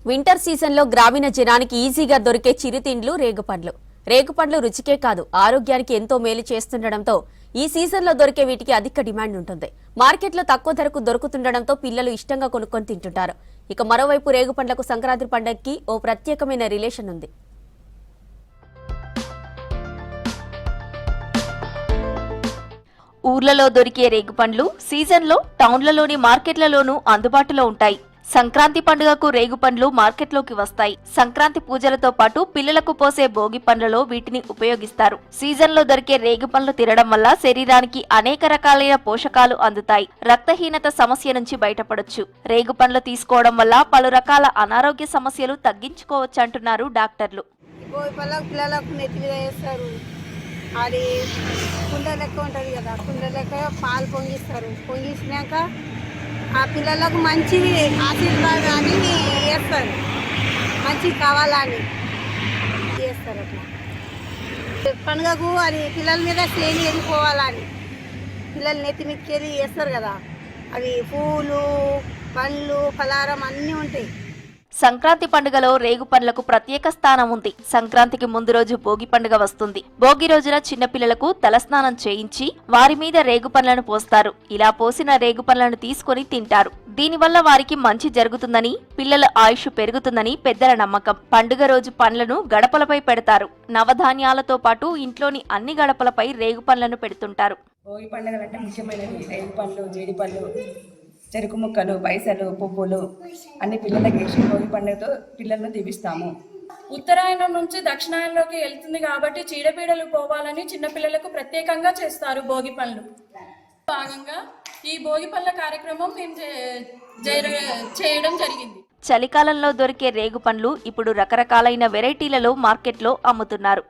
Winter సీజన్లో గ్రామీణ జనానికి ఈజీగా దొరికే చిరుతిండ్లు రేగుపండ్లు. రేగుపండ్లు రుచికే కాదు ఆరోగ్యానికి ఎంతో మేలు చేస్తుండటంతో ఈ సీజన్లో దొరికే వీటికి అధిక డిమాండ్ ఉంటుంది. మార్కెట్లో తక్కువ ధరకు దొరుకుతుండటంతో పిల్లలు ఇష్టంగా కొనుక్కొని తింటుంటారు. ఇక మరోవైపు రేగుపండ్లకు సంక్రాంతి పండుగకి ఓ ప్రత్యేకమైన రిలేషన్ ఉంది. ఊర్లలో దొరికే రేగుపండ్లు సీజన్లో టౌన్లలోని మార్కెట్లలోనూ అందుబాటులో ఉంటాయి. సంక్రాంతి పండుగకు రేగుపండ్లు మార్కెట్లోకి వస్తాయి. సంక్రాంతి పూజలతో పాటు పిల్లలకు పోసే భోగి పండ్లలో వీటిని ఉపయోగిస్తారు. సీజన్లో దొరికే రేగుపండ్లు తినడం వల్ల శరీరానికి అనేక రకాలైన పోషకాలు అందుతాయి. రక్తహీనత సమస్య నుంచి బయటపడొచ్చు. రేగుపండ్లు తీసుకోవడం వల్ల పలు రకాల అనారోగ్య సమస్యలు తగ్గించుకోవచ్చు అంటున్నారు డాక్టర్లు. అది కుండ లెక్క ఉంటుంది కదా, కుండ లెక్క పాలు పొంగిస్తారు. పొంగించినాక ఆ పిల్లలకు మంచిది ఆశీర్వాదం అని వేస్తారు, మంచిది కావాలని చేస్తారు. అట్లా పండుగకు అది పిల్లల మీద తేలి వెళ్ళిపోవాలని పిల్లలు నెత్తి మీదకెళ్ళి వేస్తారు కదా. అవి పూలు పండ్లు పలారం అన్నీ ఉంటాయి. సంక్రాంతి పండుగలో రేగుపండ్లకు ప్రత్యేక స్థానం ఉంది. సంక్రాంతికి ముందు రోజు భోగి పండుగ వస్తుంది. భోగి రోజున చిన్నపిల్లలకు తలస్నానం చేయించి వారి మీద రేగుపండ్లను పోస్తారు. ఇలా పోసిన రేగుపండ్లను తీసుకుని తింటారు. దీనివల్ల వారికి మంచి జరుగుతుందని, పిల్లల ఆయుష్ పెరుగుతుందని పెద్దల నమ్మకం. పండుగ రోజు పండ్లను గడపలపై పెడతారు. నవధాన్యాలతో పాటు ఇంట్లోని అన్ని గడపలపై రేగుపండ్లను పెడుతుంటారు. భోగి పండుగలంటే ముఖ్యమైనవి రేగుపండ్లు, జీడిపళ్ళు, చెరుకు ముక్కలు, పైసలు, పువ్వులు అన్ని పిల్లలకి వేసి భోగి పండుగతో పిల్లలను దీవిస్తాము. ఉత్తరాయణం నుంచి దక్షిణాయనంలోకి వెళ్తుంది కాబట్టి చీడపీడలు పోవాలని చిన్నపిల్లలకు ప్రత్యేకంగా చేస్తారు భోగి పనులు. భాగంగా ఈ భోగి పళ్ళ కార్యక్రమం మేము చేయడం జరిగింది. చలికాలంలో దొరికే రేగుపండ్లు ఇప్పుడు రకరకాలైన వెరైటీలలో మార్కెట్లో అమ్ముతున్నారు.